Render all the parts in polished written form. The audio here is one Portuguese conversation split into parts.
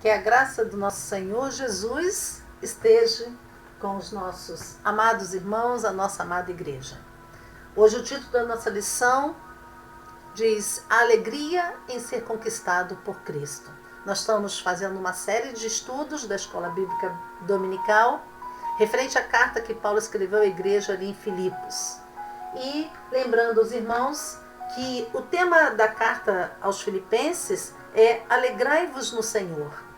Que a graça do nosso Senhor Jesus esteja com os nossos amados irmãos, a nossa amada igreja. Hoje o título da nossa lição diz: A alegria em ser conquistado por Cristo. Nós estamos fazendo uma série de estudos da Escola Bíblica Dominical, referente à carta que Paulo escreveu à igreja ali em Filipos. E lembrando os irmãos que o tema da carta aos Filipenses é alegrai-vos no Senhor.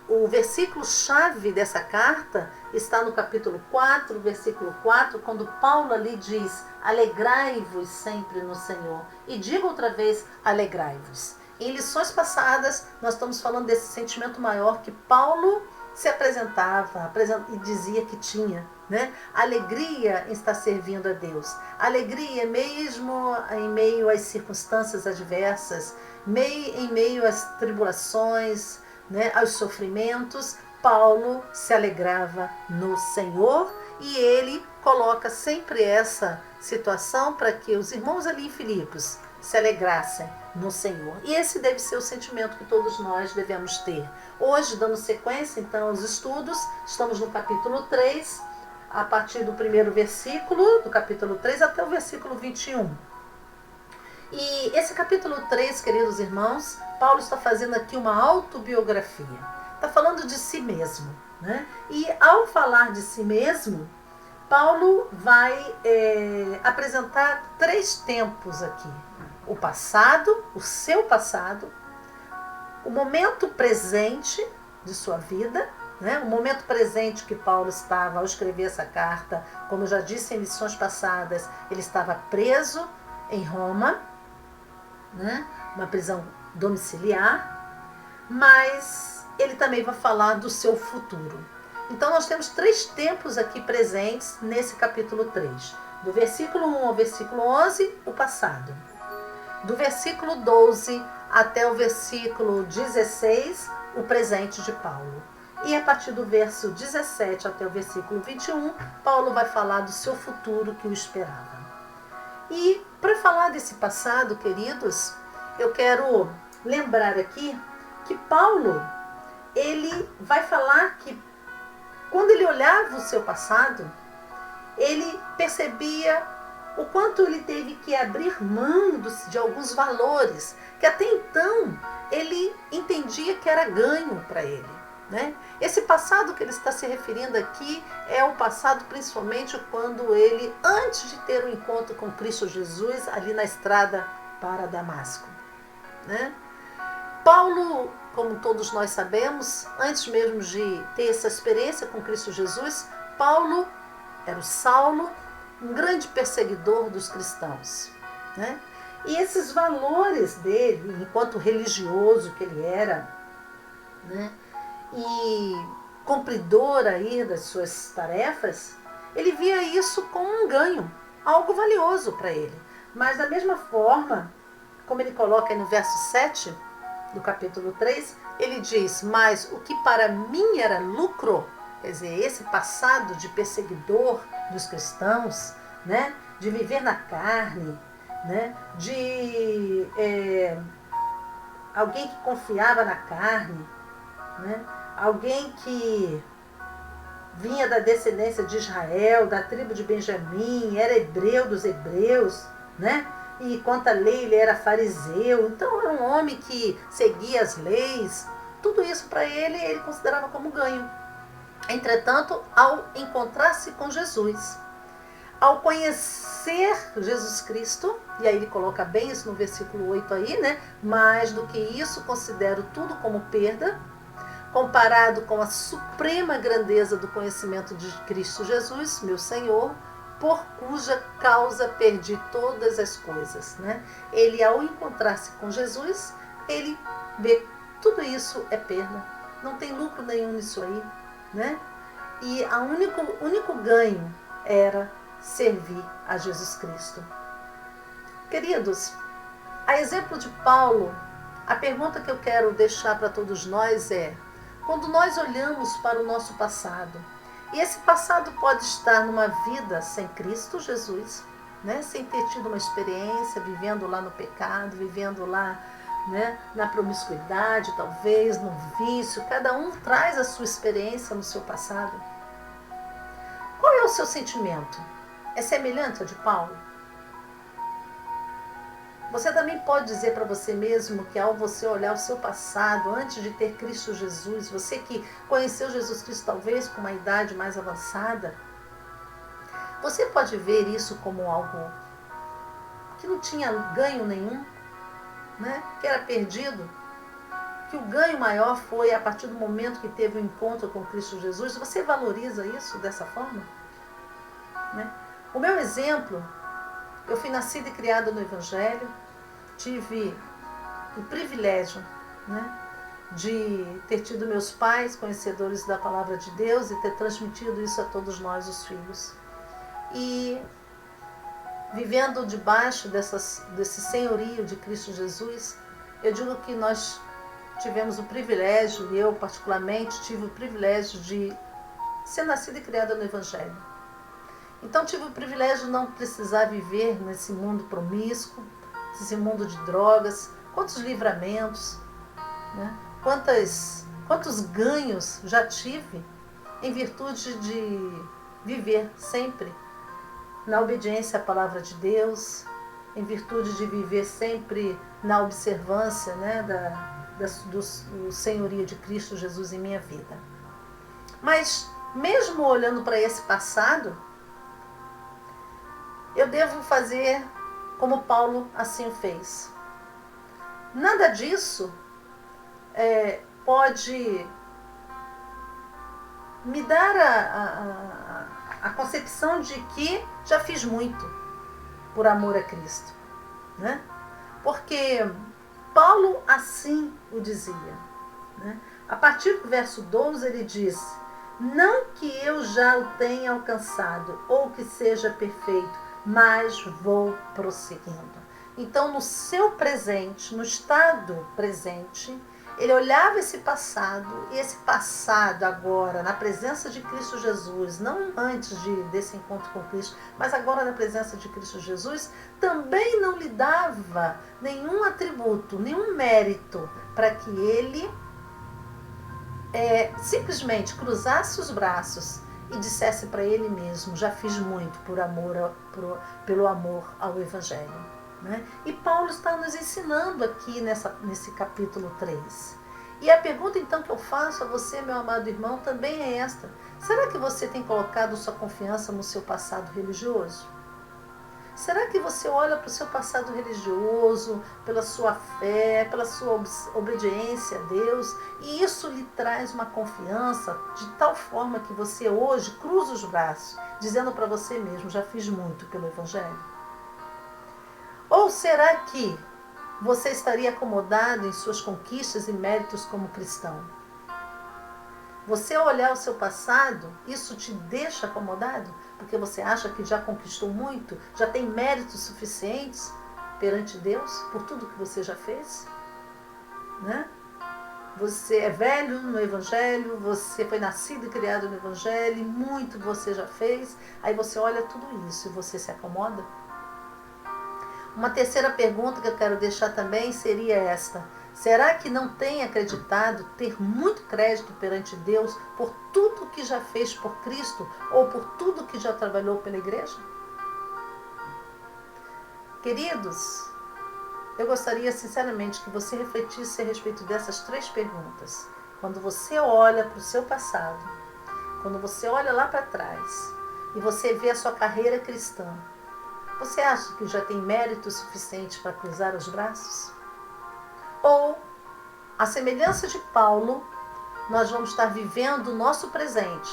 O versículo-chave dessa carta está no capítulo 4, versículo 4, quando Paulo ali diz: alegrai-vos sempre no Senhor. E digo outra vez, alegrai-vos. Em lições passadas, nós estamos falando desse sentimento maior que Paulo se apresentava e dizia que tinha, né? Alegria em estar servindo a Deus. Alegria mesmo em meio às circunstâncias adversas, em meio às tribulações, né, aos sofrimentos. Paulo se alegrava no Senhor e ele coloca sempre essa situação para que os irmãos ali em Filipos se alegrassem no Senhor. E esse deve ser o sentimento que todos nós devemos ter. Hoje, dando sequência então aos estudos, estamos no capítulo 3, a partir do primeiro versículo, do capítulo 3 até o versículo 21. E esse capítulo 3, queridos irmãos, Paulo está fazendo aqui uma autobiografia. Está falando de si mesmo, né? E ao falar de si mesmo, Paulo vai apresentar 3 tempos aqui. O passado, o seu passado, o momento presente de sua vida, né? O momento presente que Paulo estava ao escrever essa carta, como eu já disse em lições passadas, ele estava preso em Roma, né? Uma prisão domiciliar, mas ele também vai falar do seu futuro. Então nós temos 3 tempos aqui presentes nesse capítulo 3. Do versículo 1 ao versículo 11, o passado. Do versículo 12 até o versículo 16, o presente de Paulo. E a partir do verso 17 até o versículo 21, Paulo vai falar do seu futuro que o esperava. E para falar desse passado, queridos, eu quero lembrar aqui que Paulo, ele vai falar que quando ele olhava o seu passado, ele percebia o quanto ele teve que abrir mão de alguns valores, que até então ele entendia que era ganho para ele, né? Esse passado que ele está se referindo aqui é o passado principalmente quando ele, antes de ter um encontro com Cristo Jesus, ali na estrada para Damasco, né? Paulo, como todos nós sabemos, antes mesmo de ter essa experiência com Cristo Jesus, Paulo era o Saulo, um grande perseguidor dos cristãos, né? E esses valores dele, enquanto religioso que ele era, né, e cumpridor aí das suas tarefas, ele via isso como um ganho, algo valioso para ele. Mas da mesma forma, como ele coloca aí no verso 7 do capítulo 3, ele diz: mas o que para mim era lucro, quer dizer, esse passado de perseguidor dos cristãos, né, de viver na carne, né, de alguém que confiava na carne, né, alguém que vinha da descendência de Israel, da tribo de Benjamim, era hebreu dos hebreus, né? E quanto à lei ele era fariseu, então era um homem que seguia as leis. Tudo isso para ele considerava como ganho. Entretanto, ao encontrar-se com Jesus, ao conhecer Jesus Cristo, e aí ele coloca bem isso no versículo 8 aí, né? Mais do que isso, considero tudo como perda, comparado com a suprema grandeza do conhecimento de Cristo Jesus, meu Senhor, por cuja causa perdi todas as coisas, né? Ele, ao encontrar-se com Jesus, ele vê tudo isso é perda, não tem lucro nenhum nisso aí, né? E o único ganho era servir a Jesus Cristo. Queridos, a exemplo de Paulo, a pergunta que eu quero deixar para todos nós é: quando nós olhamos para o nosso passado, e esse passado pode estar numa vida sem Cristo Jesus, né? Sem ter tido uma experiência, vivendo lá no pecado, vivendo lá né? Na promiscuidade, talvez, no vício. Cada um traz a sua experiência no seu passado. Qual é o seu sentimento? É semelhante ao de Paulo? Você também pode dizer para você mesmo que ao você olhar o seu passado, antes de ter Cristo Jesus, você que conheceu Jesus Cristo talvez com uma idade mais avançada, você pode ver isso como algo que não tinha ganho nenhum, né? Que era perdido, que o ganho maior foi a partir do momento que teve o encontro com Cristo Jesus. Você valoriza isso dessa forma? Né? O meu exemplo, eu fui nascida e criada no Evangelho, tive o privilégio, né, de ter tido meus pais conhecedores da palavra de Deus e ter transmitido isso a todos nós, os filhos. E vivendo debaixo desse senhorio de Cristo Jesus, eu digo que nós tivemos o privilégio, e eu particularmente tive o privilégio de ser nascida e criada no Evangelho. Então tive o privilégio de não precisar viver nesse mundo promíscuo, nesse mundo de drogas. Quantos livramentos, né? Quantos ganhos já tive em virtude de viver sempre na obediência à palavra de Deus, em virtude de viver sempre na observância, né, do senhorio de Cristo Jesus em minha vida. Mas mesmo olhando para esse passado, eu devo fazer como Paulo assim o fez. Nada disso pode me dar a concepção de que já fiz muito por amor a Cristo, né? Porque Paulo assim o dizia, né? A partir do verso 12 ele diz: não que eu já o tenha alcançado ou que seja perfeito, mas vou prosseguindo. Então, no seu presente, no estado presente, ele olhava esse passado, e esse passado agora, na presença de Cristo Jesus, não antes desse encontro com Cristo, mas agora na presença de Cristo Jesus, também não lhe dava nenhum atributo, nenhum mérito para que ele simplesmente cruzasse os braços e dissesse para ele mesmo: já fiz muito pelo amor ao Evangelho. Né? E Paulo está nos ensinando aqui nesse capítulo 3. E a pergunta então que eu faço a você, meu amado irmão, também é esta: será que você tem colocado sua confiança no seu passado religioso? Será que você olha para o seu passado religioso, pela sua fé, pela sua obediência a Deus, e isso lhe traz uma confiança de tal forma que você hoje cruza os braços, dizendo para você mesmo: já fiz muito pelo Evangelho? Ou será que você estaria acomodado em suas conquistas e méritos como cristão? Você, ao olhar o seu passado, isso te deixa acomodado? Porque você acha que já conquistou muito, já tem méritos suficientes perante Deus por tudo que você já fez? Né? Você é velho no Evangelho, você foi nascido e criado no Evangelho, e muito você já fez. Aí você olha tudo isso e você se acomoda? Uma terceira pergunta que eu quero deixar também seria esta: será que não tem acreditado ter muito crédito perante Deus por tudo que já fez por Cristo ou por tudo que já trabalhou pela igreja? Queridos, eu gostaria sinceramente que você refletisse a respeito dessas três perguntas. Quando você olha para o seu passado, quando você olha lá para trás e você vê a sua carreira cristã, você acha que já tem mérito suficiente para cruzar os braços? Ou, à semelhança de Paulo, nós vamos estar vivendo o nosso presente,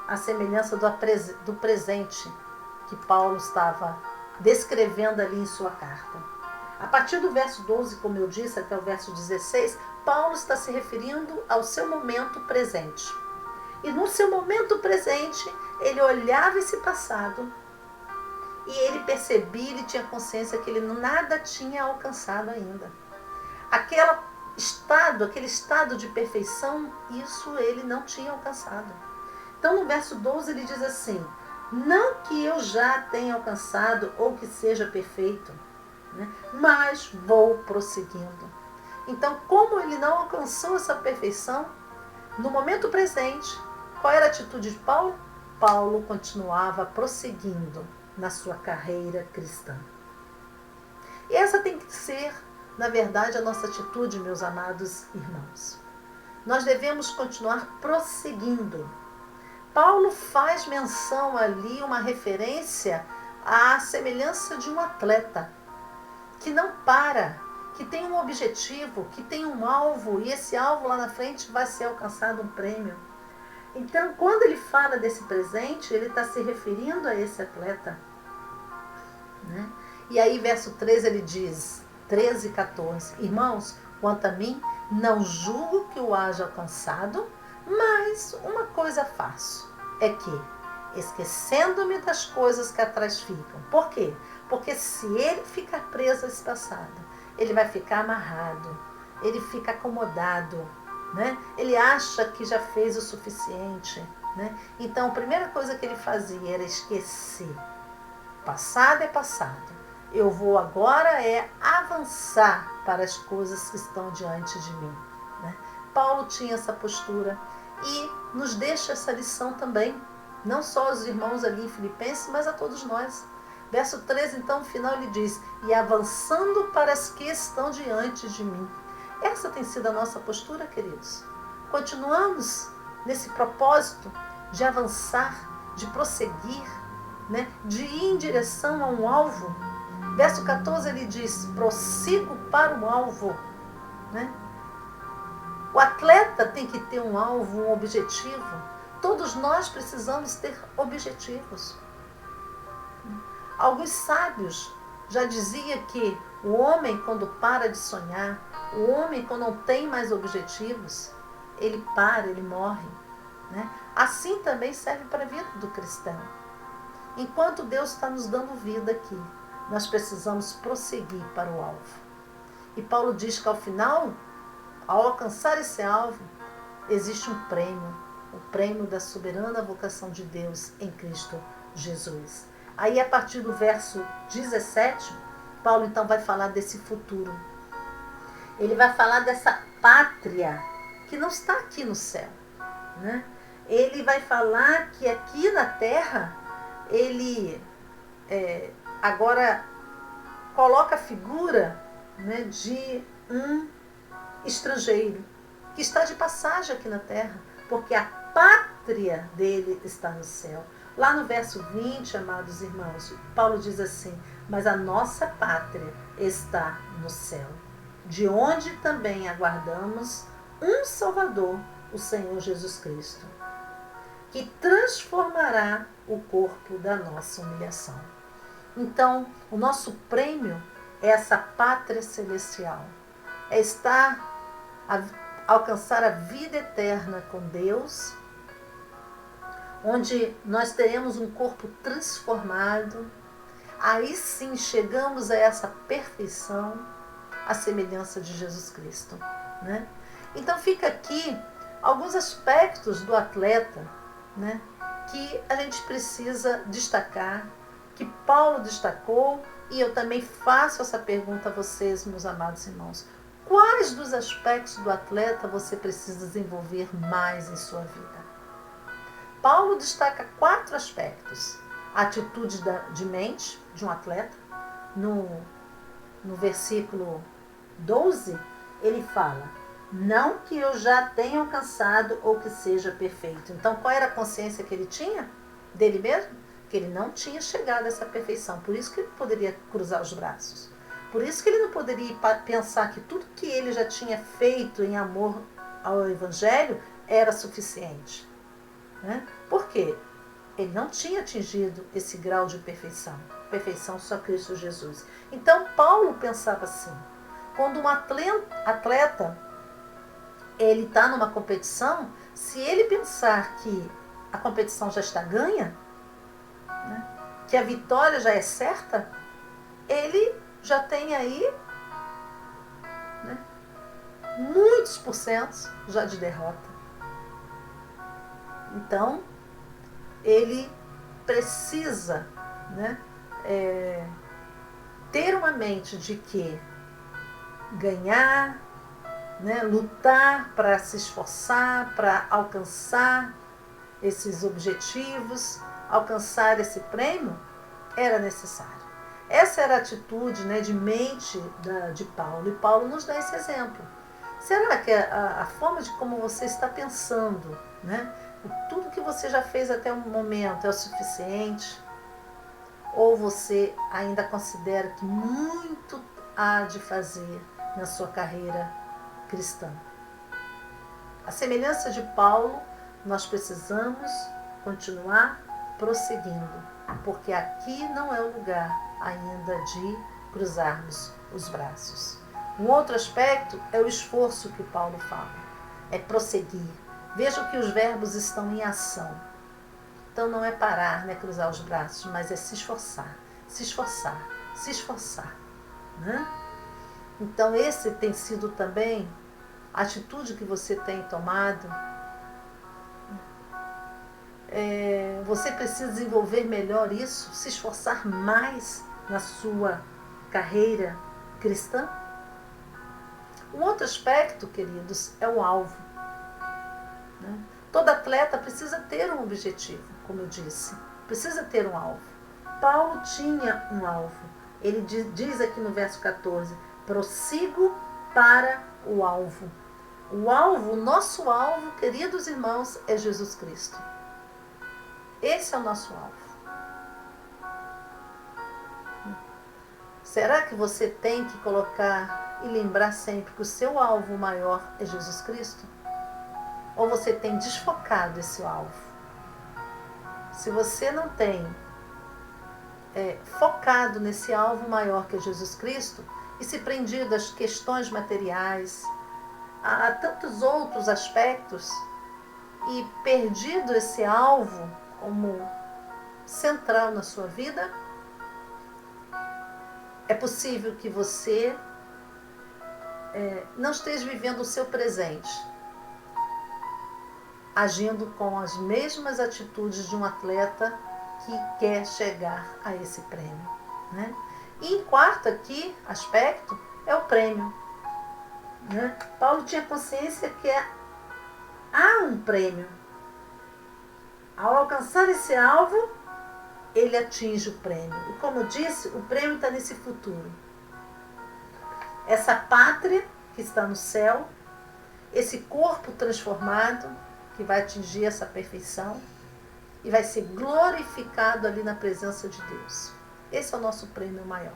à semelhança do presente que Paulo estava descrevendo ali em sua carta. A partir do verso 12, como eu disse, até o verso 16, Paulo está se referindo ao seu momento presente. E no seu momento presente, ele olhava esse passado e ele percebia, ele tinha consciência que ele nada tinha alcançado ainda. Aquele estado de perfeição, isso ele não tinha alcançado. Então no verso 12 ele diz assim: não que eu já tenha alcançado ou que seja perfeito, né, mas vou prosseguindo. Então, como ele não alcançou essa perfeição, no momento presente, qual era a atitude de Paulo? Paulo continuava prosseguindo na sua carreira cristã. E essa tem que ser, na verdade, a nossa atitude, meus amados irmãos. Nós devemos continuar prosseguindo. Paulo faz menção ali, uma referência à semelhança de um atleta que não para, que tem um objetivo, que tem um alvo, e esse alvo lá na frente vai ser alcançado um prêmio. Então, quando ele fala desse presente, ele está se referindo a esse atleta, né? E aí, verso 13, ele diz, 13 e 14, irmãos, quanto a mim, não julgo que o haja alcançado, mas uma coisa faço, é que, esquecendo-me das coisas que atrás ficam. Por quê? Porque se ele ficar preso a esse passado, ele vai ficar amarrado, ele fica acomodado, né? Ele acha que já fez o suficiente, né? Então, a primeira coisa que ele fazia era esquecer. Passado é passado. Eu vou agora avançar para as coisas que estão diante de mim, né? Paulo tinha essa postura e nos deixa essa lição também, não só aos irmãos ali em Filipenses, mas a todos nós. Verso 13, então, no final, ele diz, e avançando para as que estão diante de mim. Essa tem sido a nossa postura, queridos. Continuamos nesse propósito de avançar, de prosseguir, né? De ir em direção a um alvo. Verso 14, ele diz, prossigo para o alvo, né? O atleta tem que ter um alvo, um objetivo. Todos nós precisamos ter objetivos. Alguns sábios já diziam que o homem, quando para de sonhar, o homem, quando não tem mais objetivos, ele para, ele morre, né? Assim também serve para a vida do cristão. Enquanto Deus está nos dando vida aqui, nós precisamos prosseguir para o alvo. E Paulo diz que ao final, ao alcançar esse alvo, existe um prêmio, o prêmio da soberana vocação de Deus em Cristo Jesus. Aí, a partir do verso 17, Paulo então vai falar desse futuro. Ele vai falar dessa pátria que não está aqui no céu, né? Ele vai falar que aqui na terra, ele agora coloca a figura, né, de um estrangeiro que está de passagem aqui na terra, porque a pátria dele está no céu. Lá no verso 20, amados irmãos, Paulo diz assim, mas a nossa pátria está no céu, de onde também aguardamos um Salvador, o Senhor Jesus Cristo, que transformará o corpo da nossa humilhação. Então, o nosso prêmio é essa pátria celestial, é alcançar a vida eterna com Deus, onde nós teremos um corpo transformado. Aí sim chegamos a essa perfeição, a semelhança de Jesus Cristo, né? Então fica aqui alguns aspectos do atleta, né, que a gente precisa destacar, que Paulo destacou, e eu também faço essa pergunta a vocês, meus amados irmãos. Quais dos aspectos do atleta você precisa desenvolver mais em sua vida? Paulo destaca 4 aspectos. A atitude de mente de um atleta. No versículo 12, ele fala, não que eu já tenha alcançado ou que seja perfeito. Então, qual era a consciência que ele tinha dele mesmo? Que ele não tinha chegado a essa perfeição. Por isso que ele poderia cruzar os braços. Por isso que ele não poderia pensar que tudo que ele já tinha feito em amor ao Evangelho era suficiente, né? Por quê? Ele não tinha atingido esse grau de perfeição. Perfeição só Cristo Jesus. Então, Paulo pensava assim, quando um atleta ele está numa competição, se ele pensar que a competição já está ganha, né, que a vitória já é certa, ele já tem aí, né, muitos porcentos já de derrota. Então, ele precisa, né, ter uma mente de que ganhar né, lutar, para se esforçar, para alcançar esses objetivos, alcançar esse prêmio, era necessário. Essa era a atitude, né, de mente de Paulo. E Paulo nos dá esse exemplo. Será que a forma de como você está pensando, né, tudo que você já fez até o momento é o suficiente? Ou você ainda considera que muito há de fazer na sua carreira cristã? A semelhança de Paulo, nós precisamos continuar prosseguindo, porque aqui não é o lugar ainda de cruzarmos os braços. Um outro aspecto é o esforço que Paulo fala, é prosseguir. Vejam que os verbos estão em ação. Então não é parar, né, cruzar os braços, mas é se esforçar, se esforçar, se esforçar, né? Então esse tem sido também a atitude que você tem tomado. Você precisa desenvolver melhor isso, se esforçar mais na sua carreira cristã. Um outro aspecto, queridos, é o alvo, né? Todo atleta precisa ter um objetivo, como eu disse, precisa ter um alvo. Paulo tinha um alvo. Ele diz aqui no verso 14, prossigo para o alvo. O alvo, o nosso alvo, queridos irmãos, é Jesus Cristo. Esse é o nosso alvo. Será que você tem que colocar e lembrar sempre que o seu alvo maior é Jesus Cristo? Ou você tem desfocado esse alvo? Se você não tem focado nesse alvo maior que é Jesus Cristo e se prendido às questões materiais, a tantos outros aspectos e perdido esse alvo como central na sua vida, é possível que você não esteja vivendo o seu presente, agindo com as mesmas atitudes de um atleta que quer chegar a esse prêmio, né? E em quarto aqui, aspecto, é o prêmio, né? Paulo tinha consciência que há um prêmio. Ao alcançar esse alvo, ele atinge o prêmio. E como eu disse, o prêmio está nesse futuro. Essa pátria que está no céu, esse corpo transformado, que vai atingir essa perfeição e vai ser glorificado ali na presença de Deus. Esse é o nosso prêmio maior.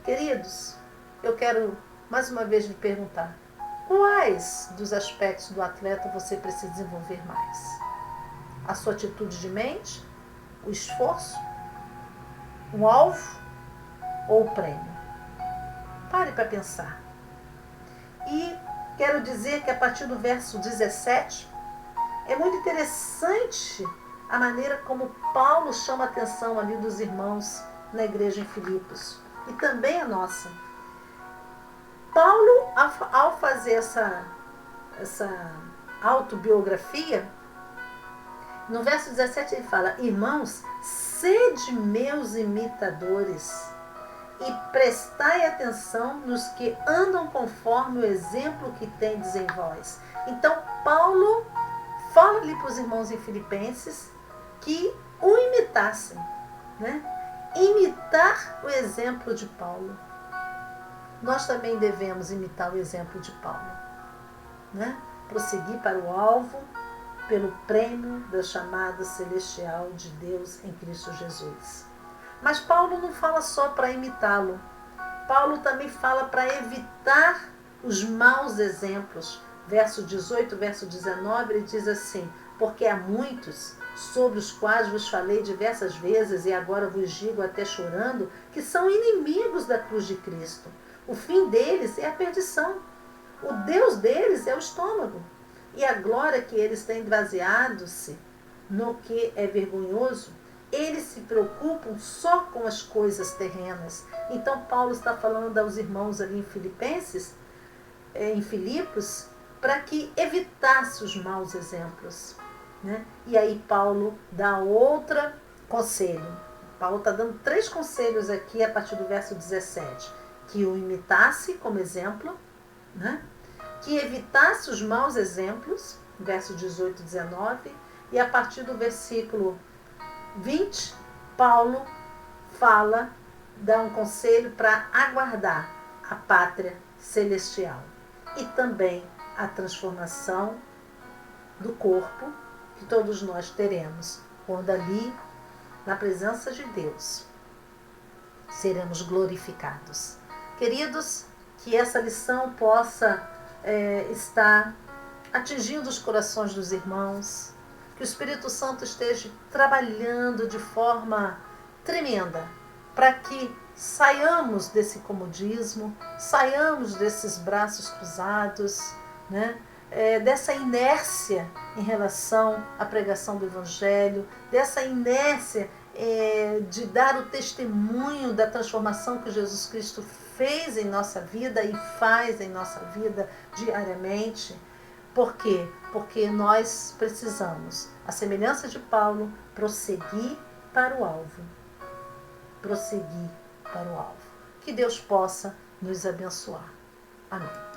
Queridos, eu quero mais uma vez lhe perguntar, quais dos aspectos do atleta você precisa desenvolver mais? A sua atitude de mente, o esforço, o alvo ou o prêmio? Pare para pensar. E quero dizer que a partir do verso 17, é muito interessante a maneira como Paulo chama a atenção ali dos irmãos na igreja em Filipos. E também a nossa. Paulo, ao fazer essa autobiografia, no verso 17 ele fala, irmãos, sede meus imitadores e prestai atenção nos que andam conforme o exemplo que tendes em vós. Então, Paulo fala ali para os irmãos em Filipenses que o imitassem, né? Imitar o exemplo de Paulo. Nós também devemos imitar o exemplo de Paulo, né? Prosseguir para o alvo, pelo prêmio da chamada celestial de Deus em Cristo Jesus. Mas Paulo não fala só para imitá-lo. Paulo também fala para evitar os maus exemplos. Verso 18, verso 19, ele diz assim, porque há muitos sobre os quais vos falei diversas vezes e agora vos digo até chorando, que são inimigos da cruz de Cristo. O fim deles é a perdição. O Deus deles é o estômago. E a glória que eles têm baseado-se no que é vergonhoso, eles se preocupam só com as coisas terrenas. Então Paulo está falando aos irmãos ali em Filipenses, em Filipos, para que evitasse os maus exemplos, né? E aí Paulo dá outro conselho. Paulo está dando 3 conselhos aqui a partir do verso 17. Que o imitasse como exemplo, né? que evitasse os maus exemplos, verso 18 e 19, e a partir do versículo 20, Paulo dá um conselho para aguardar a pátria celestial e também a transformação do corpo que todos nós teremos quando ali, na presença de Deus, seremos glorificados. Queridos, que essa lição possa estar atingindo os corações dos irmãos, que o Espírito Santo esteja trabalhando de forma tremenda para que saiamos desse comodismo, saiamos desses braços cruzados, né? Dessa inércia em relação à pregação do Evangelho, dessa inércia de dar o testemunho da transformação que Jesus Cristo fez em nossa vida e faz em nossa vida diariamente. Por quê? Porque nós precisamos, à semelhança de Paulo, prosseguir para o alvo. Prosseguir para o alvo. Que Deus possa nos abençoar. Amém.